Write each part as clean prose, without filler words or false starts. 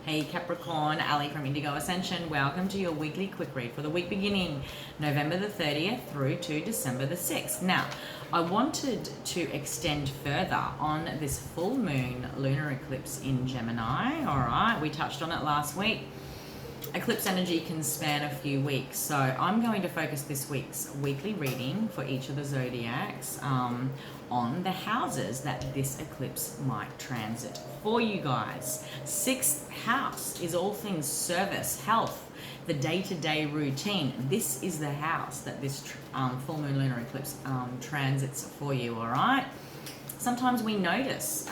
Hey Capricorn, Ali from Indigo Ascension. Welcome to your weekly quick read for the week beginning November the 30th through to December the 6th. Now, I wanted to extend further on this full moon lunar eclipse in Gemini. All right, we touched on it last week. Eclipse energy can span a few weeks, so I'm going to focus this week's weekly reading for each of the zodiacs on the houses that this eclipse might transit for you guys. 6th house is all things service, health, the day-to-day routine. This is the house that this full moon lunar eclipse transits for you, all right? Sometimes we notice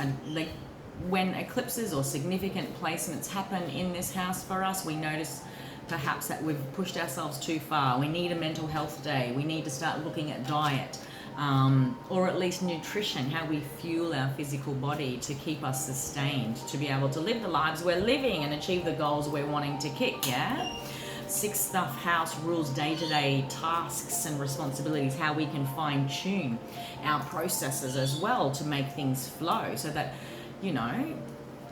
when eclipses or significant placements happen in this house for us, we notice perhaps that we've pushed ourselves too far. We need a mental health day. We need to start looking at diet, or at least nutrition, how we fuel our physical body to keep us sustained, to be able to live the lives we're living and achieve the goals we're wanting to kick, yeah? 6th house rules day-to-day tasks and responsibilities, how we can fine-tune our processes as well to make things flow so that, you know,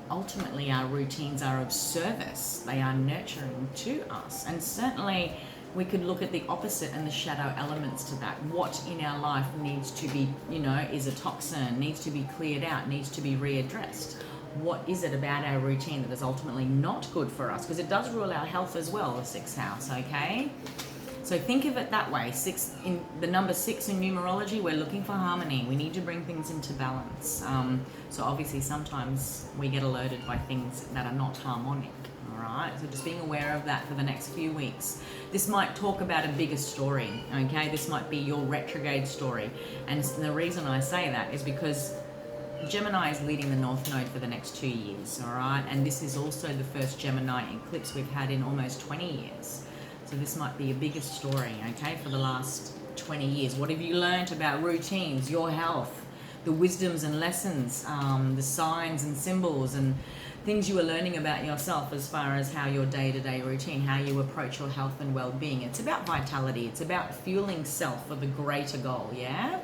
ultimately our routines are of service. They are nurturing to us. And certainly we could look at the opposite and the shadow elements to that. What in our life needs to be, you know, is a toxin, needs to be cleared out, needs to be readdressed. What is it about our routine that is ultimately not good for us? Because it does rule our health as well, the 6th house, okay? So think of it that way. In the number 6 in numerology, we're looking for harmony. We need to bring things into balance. So obviously sometimes we get alerted by things that are not harmonic. All right, so just being aware of that for the next few weeks. This might talk about a bigger story, okay? This might be your retrograde story. And the reason I say that is because Gemini is leading the North Node for the next 2 years, all right? And this is also the first Gemini eclipse we've had in almost 20 years. So this might be a bigger story, okay, for the last 20 years. What have you learned about routines, your health, the wisdoms and lessons, the signs and symbols and things you are learning about yourself as far as how your day-to-day routine, how you approach your health and well-being. It's about vitality. It's about fueling self for the greater goal, yeah?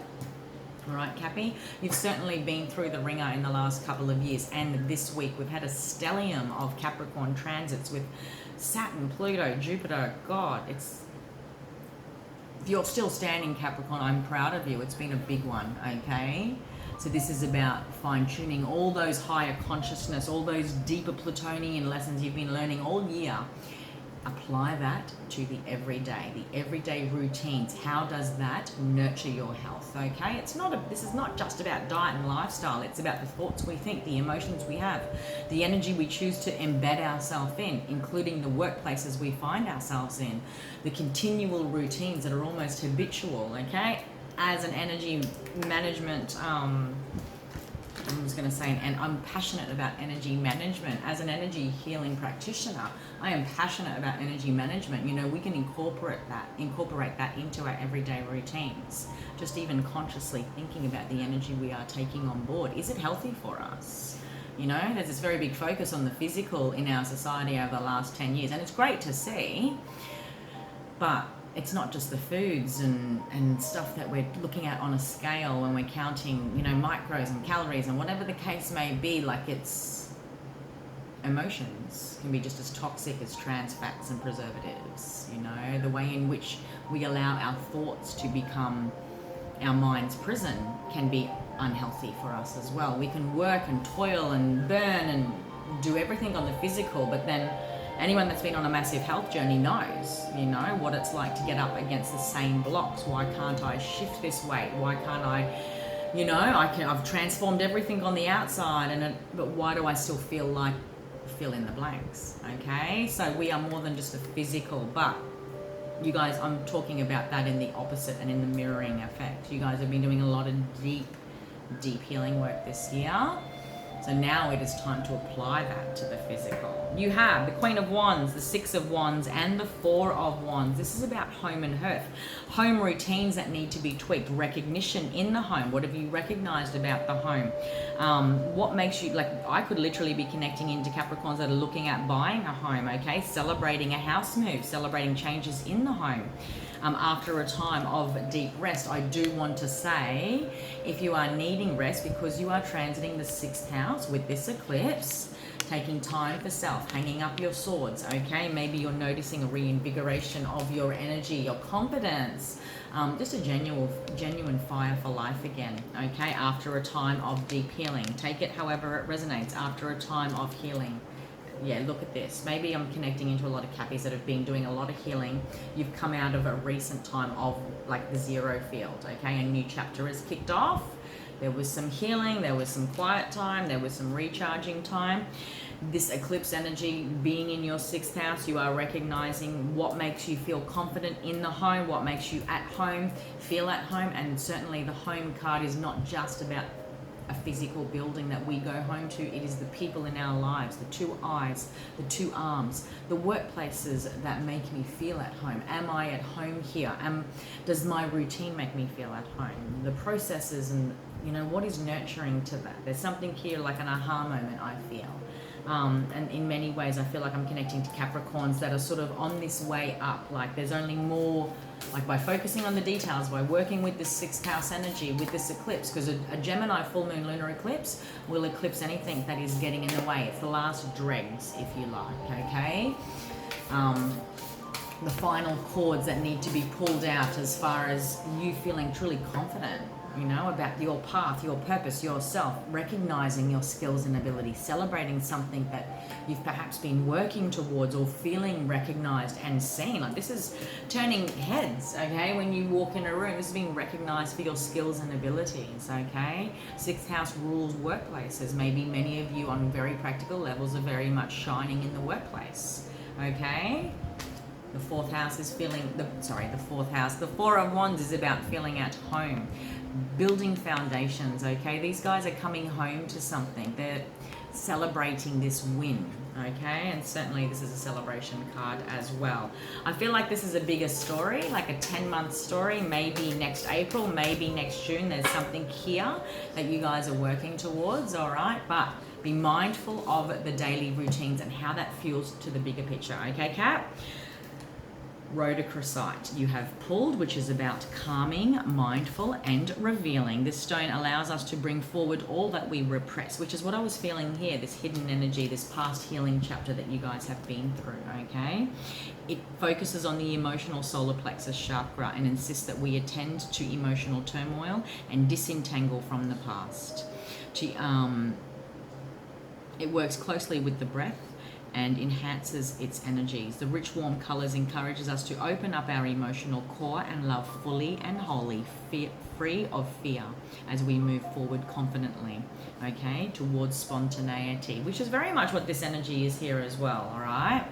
All right, Cappy, you've certainly been through the ringer in the last couple of years, and this week we've had a stellium of Capricorn transits with Saturn, Pluto, Jupiter. God, if you're still standing, Capricorn, I'm proud of you. It's been a big one, okay? So this is about fine-tuning all those higher consciousness, all those deeper Plutonian lessons you've been learning all year. Apply that to the everyday routines. How does that nurture your health, okay? This is not just about diet and lifestyle. It's about the thoughts we think, the emotions we have, the energy we choose to embed ourselves in, including the workplaces we find ourselves in, the continual routines that are almost habitual, okay? As an energy management, I was going to say, and I'm passionate about energy management. As an energy healing practitioner, I am passionate about energy management. You know, we can incorporate that into our everyday routines. Just even consciously thinking about the energy we are taking on board. Is it healthy for us? You know, there's this very big focus on the physical in our society over the last 10 years, and it's great to see, but it's not just the foods and stuff that we're looking at on a scale when we're counting, you know, micros and calories and whatever the case may be. Like, it's emotions can be just as toxic as trans fats and preservatives. You know, the way in which we allow our thoughts to become our mind's prison can be unhealthy for us as well. We can work and toil and burn and do everything on the physical, but then anyone that's been on a massive health journey knows, you know, what it's like to get up against the same blocks. Why can't I shift this weight? Why can't I, you know, I've transformed everything on the outside, but why do I still feel like fill in the blanks, okay? So we are more than just a physical, but you guys, I'm talking about that in the opposite and in the mirroring effect. You guys have been doing a lot of deep healing work this year. So now it is time to apply that to the physical. You have the Queen of Wands, the 6 of Wands, and the 4 of Wands. This is about home and hearth. Home routines that need to be tweaked. Recognition in the home. What have you recognized about the home? What makes you, like, I could literally be connecting into Capricorns that are looking at buying a home, okay? Celebrating a house move, celebrating changes in the home. After a time of deep rest, I do want to say, if you are needing rest because you are transiting the 6th house with this eclipse, taking time for self, hanging up your swords, okay? Maybe you're noticing a reinvigoration of your energy, your confidence, just a genuine fire for life again, okay? After a time of deep healing. Take it however it resonates, after a time of healing. Yeah, look at this. Maybe I'm connecting into a lot of Cappies that have been doing a lot of healing. You've come out of a recent time of like the zero field, okay? A new chapter has kicked off. There was some healing, there was some quiet time, there was some recharging time. This eclipse energy being in your 6th house, you are recognizing what makes you feel confident in the home, what makes you at home, feel at home. And certainly the home card is not just about a physical building that we go home to. It is the people in our lives, the 2 eyes, the 2 arms, the workplaces that make me feel at home. Am I at home here? Does my routine make me feel at home? The processes and, you know, what is nurturing to that? There's something here like an aha moment, I feel. And in many ways, I feel like I'm connecting to Capricorns that are sort of on this way up. Like there's only more, like by focusing on the details, by working with this 6th house energy, with this eclipse, because a Gemini full moon lunar eclipse will eclipse anything that is getting in the way. It's the last dregs, if you like, okay? The final cords that need to be pulled out as far as you feeling truly confident, you know, about your path, your purpose, yourself, recognizing your skills and abilities, celebrating something that you've perhaps been working towards or feeling recognized and seen. Like this is turning heads, okay? When you walk in a room, this is being recognized for your skills and abilities, okay? 6th house rules workplaces. Maybe many of you on very practical levels are very much shining in the workplace, okay? The 4th house is feeling, the 4th house, the 4 of Wands is about feeling at home, building foundations, okay? These guys are coming home to something. They're celebrating this win, okay? And certainly this is a celebration card as well. I feel like this is a bigger story, like a 10-month story, maybe next April, maybe next June. There's something here that you guys are working towards, all right? But be mindful of the daily routines and how that feels to the bigger picture, okay, Cap? Rhodochrosite you have pulled, which is about calming, mindful, and revealing. This stone allows us to bring forward all that we repress, which is what I was feeling here, this hidden energy, this past healing chapter that you guys have been through, okay? It focuses on the emotional solar plexus chakra and insists that we attend to emotional turmoil and disentangle from the past. It works closely with the breath and enhances its energies. The rich warm colors encourages us to open up our emotional core and love fully and wholly, free of fear, as we move forward confidently, okay, towards spontaneity, which is very much what this energy is here as well, all right?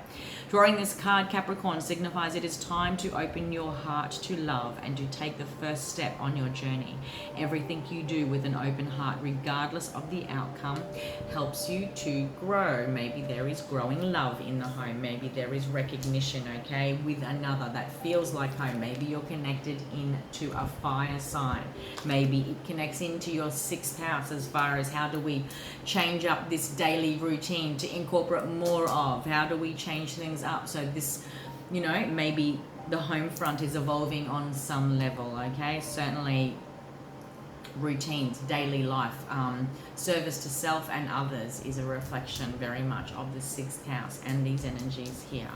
Drawing this card, Capricorn, signifies it is time to open your heart to love and to take the first step on your journey. Everything you do with an open heart, regardless of the outcome, helps you to grow. Maybe there is growing love in the home. Maybe there is recognition, okay, with another that feels like home. Maybe you're connected into a fire sign. Maybe it connects into your 6th house as far as how do we change up this daily routine to incorporate more of, how do we change things up so this, you know, maybe the home front is evolving on some level, okay? Certainly routines, daily life, service to self and others is a reflection very much of the 6th house and these energies here.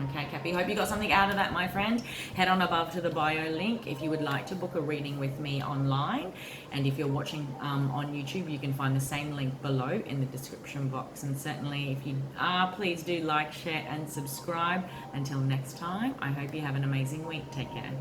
Okay, Cappy, hope you got something out of that, my friend. Head on above to the bio link if you would like to book a reading with me online. And if you're watching on YouTube, you can find the same link below in the description box. And certainly if you are, please do like, share and subscribe. Until next time, I hope you have an amazing week. Take care.